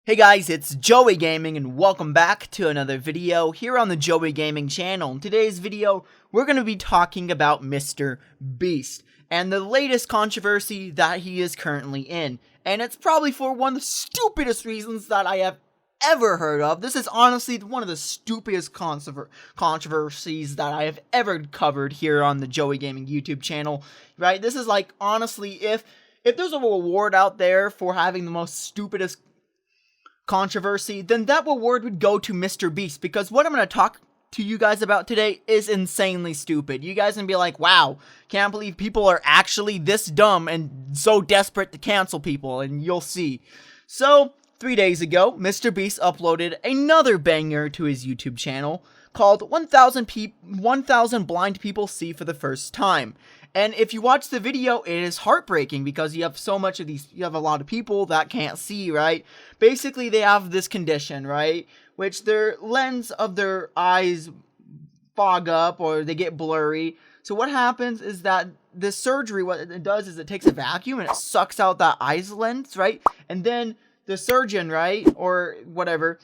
Hey guys, it's Joey Gaming and welcome back to another video here on the Joey Gaming channel. In today's video, we're going to be talking about Mr. Beast and the latest controversy that he is currently in. And it's probably for one of the stupidest reasons that I have ever heard of. This is honestly one of the stupidest controversies that I have ever covered here on the Joey Gaming YouTube channel, right? This is like, honestly, if there's a reward out there for having the most stupidest controversy, then that reward would go to Mr. Beast, because what I'm going to talk to you guys about today is insanely stupid. You guys can be like, wow, can't believe people are actually this dumb and so desperate to cancel people, and you'll see. So, 3 days ago, Mr. Beast uploaded another banger to his YouTube channel called 1,000 Blind People See for the First Time. And if you watch the video, it is heartbreaking because you have so much of these, you have a lot of people that can't see, right? Basically, they have this condition, right? Which their lens of their eyes fog up or they get blurry. So what happens is that this surgery, what it does is it takes a vacuum and it sucks out that eye's lens, right? And then the surgeon, right, or whatever,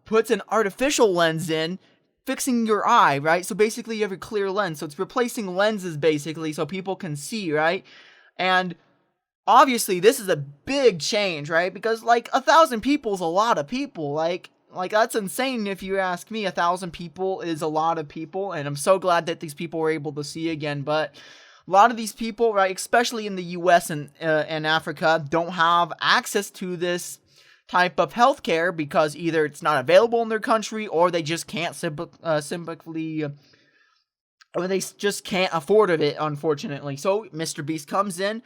puts an artificial lens in, fixing your eye, right? So basically you have a clear lens. So it's replacing lenses basically so people can see, right? And obviously this is a big change, right? Because like 1,000 people is a lot of people. Like that's insane if you ask me. 1,000 people is a lot of people, and I'm so glad that these people were able to see again. But a lot of these people, right, especially in the US and Africa, don't have access to this type of healthcare because either it's not available in their country or they just can't simply or they just can't afford it, unfortunately. So Mr. Beast comes in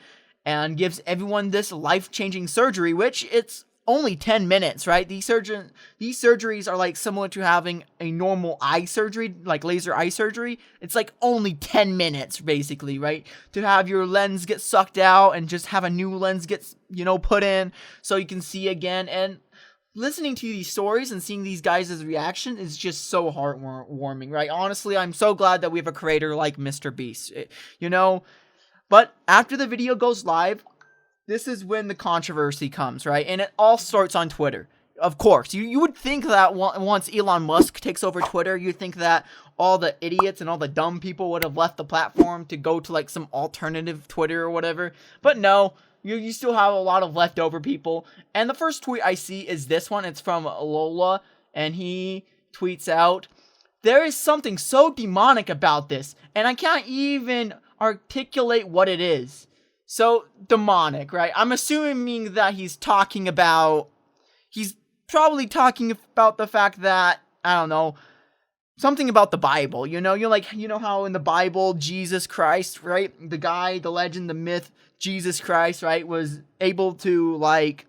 and gives everyone this life-changing surgery, which it's only 10 minutes, right? These surgeries are like similar to having a normal eye surgery, like laser eye surgery. It's like only 10 minutes, basically, right? To have your lens get sucked out and just have a new lens get, put in so you can see again. And listening to these stories and seeing these guys' reaction is just so heartwarming, right? Honestly, I'm so glad that we have a creator like Mr. Beast, But after the video goes live, this is when the controversy comes, right? And it all starts on Twitter. Of course, you would think that once Elon Musk takes over Twitter, you'd think that all the idiots and all the dumb people would have left the platform to go to like some alternative Twitter or whatever. But no, you still have a lot of leftover people. And the first tweet I see is this one. It's from Lola, and he tweets out, "There is something so demonic about this, and I can't even articulate what it is." So, demonic, right? I'm assuming that he's probably talking about the fact that, I don't know, something about the Bible, you know how in the Bible, Jesus Christ, right? The guy, the legend, the myth, Jesus Christ, right, was able to, like,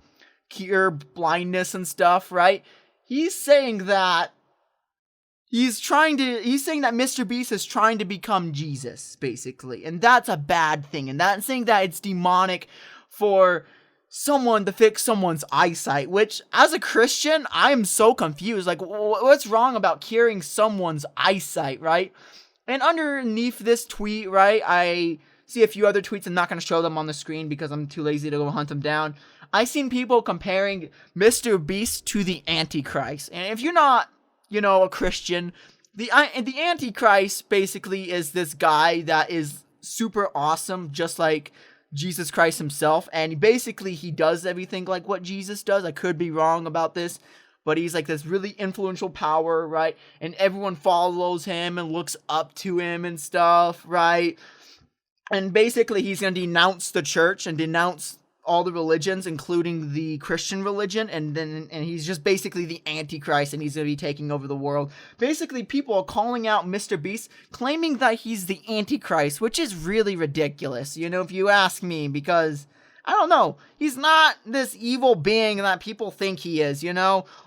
cure blindness and stuff, right? He's saying that He's saying that Mr. Beast is trying to become Jesus, basically. And that's a bad thing. And that's saying that it's demonic for someone to fix someone's eyesight. Which, as a Christian, I'm so confused. Like, what's wrong about curing someone's eyesight, right? And underneath this tweet, right, I see a few other tweets. I'm not going to show them on the screen because I'm too lazy to go hunt them down. I've seen people comparing Mr. Beast to the Antichrist. And if you're not a Christian, the Antichrist basically is this guy that is super awesome, just like Jesus Christ himself, and basically he does everything like what Jesus does. I could be wrong about this, but he's like this really influential power, right? And everyone follows him and looks up to him and stuff, right? And basically he's going to denounce the church and denounce all the religions, including the Christian religion, and he's just basically the Antichrist, and he's going to be taking over the world. Basically, people are calling out Mr. Beast, claiming that he's the Antichrist, which is really ridiculous, if you ask me, because, I don't know, he's not this evil being that people think he is,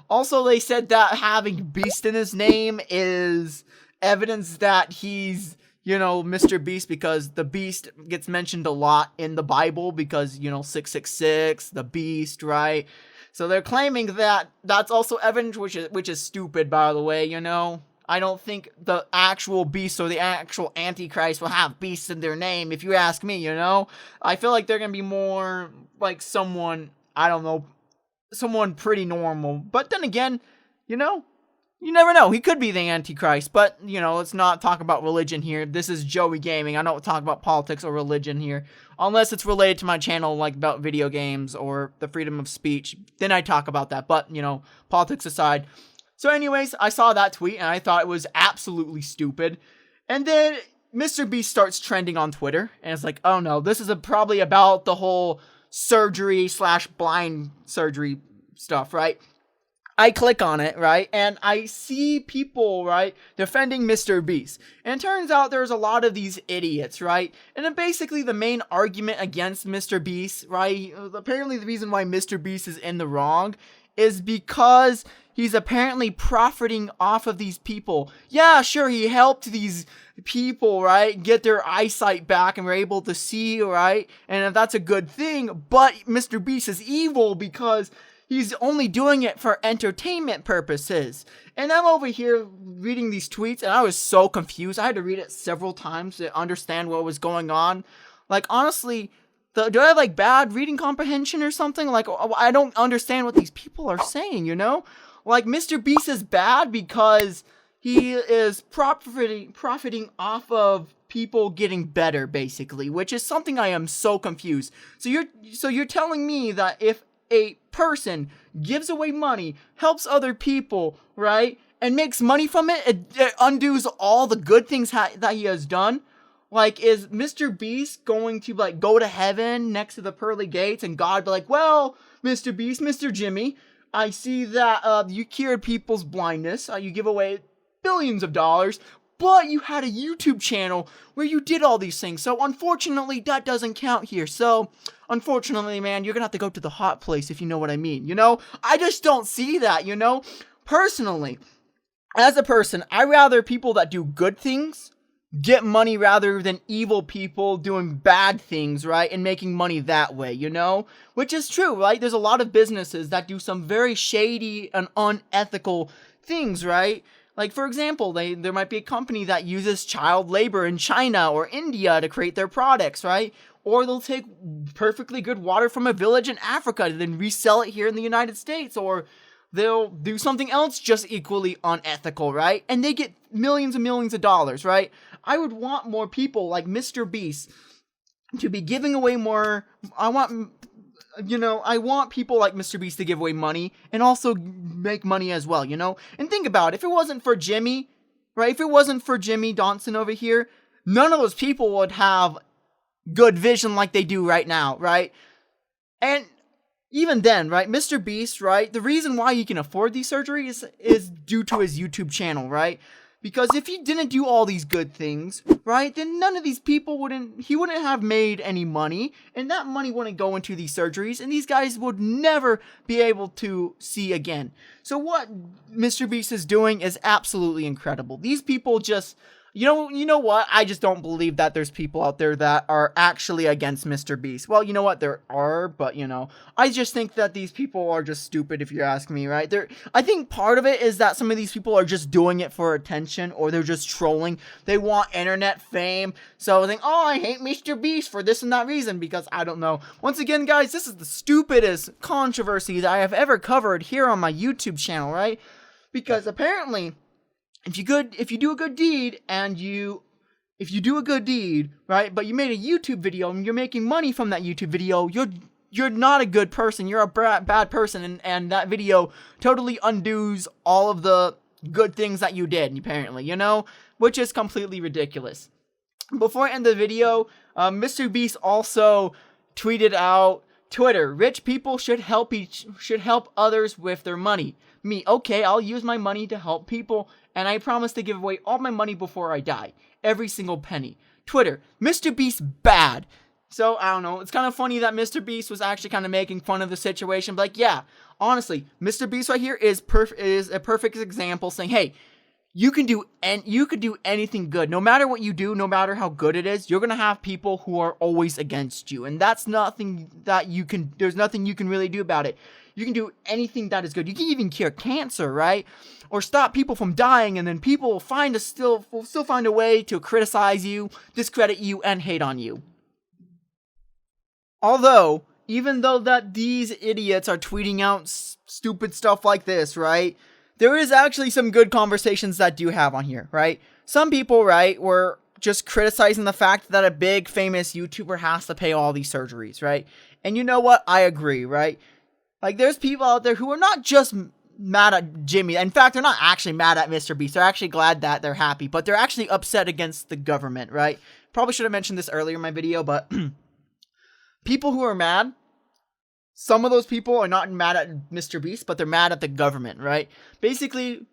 Also, they said that having Beast in his name is evidence that he's Mr. Beast, because the Beast gets mentioned a lot in the Bible because, 666, the Beast, right? So they're claiming that that's also evidence, which is stupid, by the way, I don't think the actual Beast or the actual Antichrist will have Beast in their name, if you ask me, I feel like they're going to be more like someone, I don't know, someone pretty normal. But then again, you know, you never know. He could be the Antichrist. But, you know, let's not talk about religion here. This is Joey Gaming. I don't talk about politics or religion here. Unless it's related to my channel, like about video games or the freedom of speech. Then I talk about that. But, you know, politics aside. So anyways, I saw that tweet and I thought it was absolutely stupid. And then Mr. Beast starts trending on Twitter. And it's like, oh no, this is probably about the whole surgery / blind surgery stuff, right? I click on it, right, and I see people, right, defending Mr. Beast. And it turns out there's a lot of these idiots, right? And then basically the main argument against Mr. Beast, right, apparently the reason why Mr. Beast is in the wrong is because he's apparently profiting off of these people. Yeah, sure, he helped these people, right, get their eyesight back and were able to see, right? And that's a good thing, but Mr. Beast is evil because he's only doing it for entertainment purposes. And I'm over here reading these tweets, and I was so confused. I had to read it several times to understand what was going on. Like, honestly, do I have, like, bad reading comprehension or something? Like, I don't understand what these people are saying, you know? Like, Mr. Beast is bad because he is profiting off of people getting better, basically, which is something I am so confused. So you're telling me that if a person gives away money, helps other people, right, and makes money from it, it undoes all the good things that he has done? Like, is Mr. Beast going to, like, go to heaven next to the pearly gates and God be like, well, Mr. Beast, Mr. Jimmy, I see that you cured people's blindness, you give away billions of dollars, but you had a YouTube channel where you did all these things, so unfortunately that doesn't count here. So unfortunately, man, you're gonna have to go to the hot place, if you know what I mean, you know? I just don't see that, you know? Personally, as a person, I rather people that do good things get money rather than evil people doing bad things, right? And making money that way, you know? Which is true, right? There's a lot of businesses that do some very shady and unethical things, right? Like, for example, there might be a company that uses child labor in China or India to create their products, right? Or they'll take perfectly good water from a village in Africa and then resell it here in the United States. Or they'll do something else just equally unethical, right? And they get millions and millions of dollars, right? I would want more people like Mr. Beast to be giving away more. I want people like Mr. Beast to give away money and also make money as well, you know? And think about it. If it wasn't for Jimmy, right? If it wasn't for Jimmy Donson over here, none of those people would have good vision like they do right now, right? And even then, right, Mr. Beast, right, the reason why he can afford these surgeries is due to his YouTube channel, right? Because if he didn't do all these good things, right, then none of these people he wouldn't have made any money, and that money wouldn't go into these surgeries, and these guys would never be able to see again. So what Mr. Beast is doing is absolutely incredible. These people just, you know what? I just don't believe that there's people out there that are actually against Mr. Beast. Well, you know what? There are, but, you know, I just think that these people are just stupid, if you're asking me, right? I think part of it is that some of these people are just doing it for attention, or they're just trolling. They want internet fame, so they think, oh, I hate Mr. Beast for this and that reason, because I don't know. Once again, guys, this is the stupidest controversy that I have ever covered here on my YouTube channel, right? Because apparently, if you do a good deed, right, but you made a YouTube video and you're making money from that YouTube video, you're not a good person. You're a bad person, and that video totally undoes all of the good things that you did, apparently, you know, which is completely ridiculous. Before I end the video, Mr. Beast also tweeted out, Twitter, rich people should help others with their money. Me, okay, I'll use my money to help people, and I promise to give away all my money before I die. Every single penny. Twitter, Mr. Beast bad. So, I don't know, it's kind of funny that Mr. Beast was actually kind of making fun of the situation, but like, yeah, honestly, Mr. Beast right here is a perfect example saying, hey, you can do anything good. No matter what you do, no matter how good it is, you're going to have people who are always against you, and that's nothing that there's nothing you can really do about it. You can do anything that is good. You can even cure cancer, right? Or stop people from dying, and then people will still find a way to criticize you, discredit you, and hate on you. Although, even though that these idiots are tweeting out stupid stuff like this, right? There is actually some good conversations that do have on here, right? Some people, right, were just criticizing the fact that a big famous YouTuber has to pay all these surgeries, right? And you know what? I agree, right? Like, there's people out there who are not just mad at Jimmy. In fact, they're not actually mad at Mr. Beast. They're actually glad that they're happy, but they're actually upset against the government, right? Probably should have mentioned this earlier in my video, but people who are mad, some of those people are not mad at Mr. Beast, but they're mad at the government, right? Basically,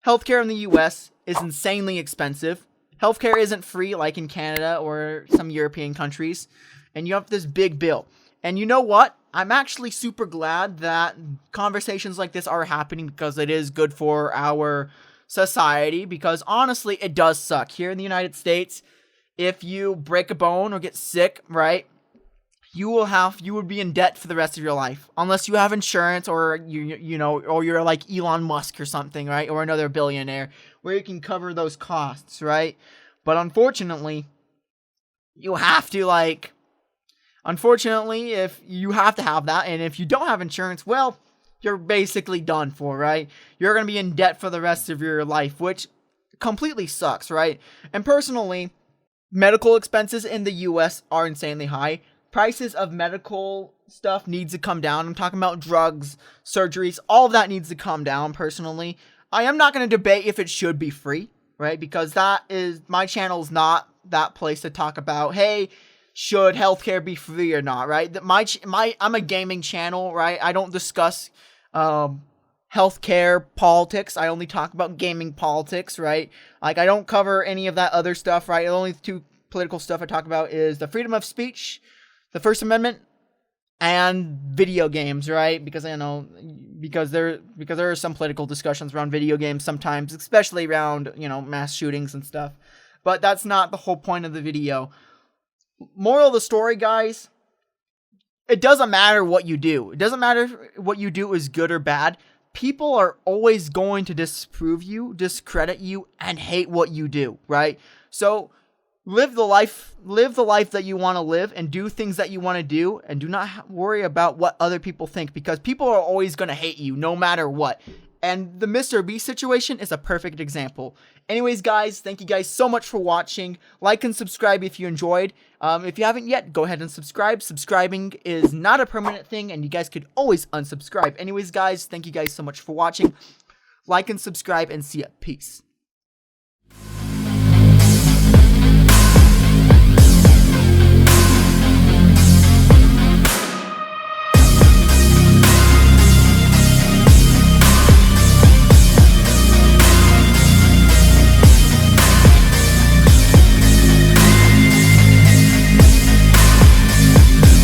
healthcare in the US is insanely expensive. Healthcare isn't free like in Canada or some European countries, and you have this big bill. And you know what? I'm actually super glad that conversations like this are happening because it is good for our society, because honestly, it does suck. Here in the United States, if you break a bone or get sick, right, you would be in debt for the rest of your life unless you have insurance, or or you're like Elon Musk or something, right? Or another billionaire where you can cover those costs, right? But unfortunately, you have to if you have to have that, and if you don't have insurance, well, you're basically done for, right? You're going to be in debt for the rest of your life, which completely sucks, right? And personally, medical expenses in the US are insanely high. Prices of medical stuff needs to come down. I'm talking about drugs, surgeries, all of that needs to come down personally. I am not going to debate if it should be free, right? Because my channel is not that place to talk about, hey, should healthcare be free or not, right? I'm a gaming channel, right? I don't discuss healthcare politics. I only talk about gaming politics, right? Like, I don't cover any of that other stuff, right? The only two political stuff I talk about is the freedom of speech, the First Amendment, and video games, right? Because there are some political discussions around video games sometimes, especially around, mass shootings and stuff. But that's not the whole point of the video. Moral of the story, guys, it doesn't matter what you do. It doesn't matter if what you do is good or bad. People are always going to disprove you, discredit you, and hate what you do, right? So live the life that you want to live, and do things that you want to do, and do not worry about what other people think, because people are always going to hate you no matter what. And the Mr. Beast situation is a perfect example. Anyways, guys, thank you guys so much for watching. Like and subscribe if you enjoyed. If you haven't yet, go ahead and subscribe. Subscribing is not a permanent thing, and you guys could always unsubscribe. Anyways, guys, thank you guys so much for watching. Like and subscribe, and see ya. Peace.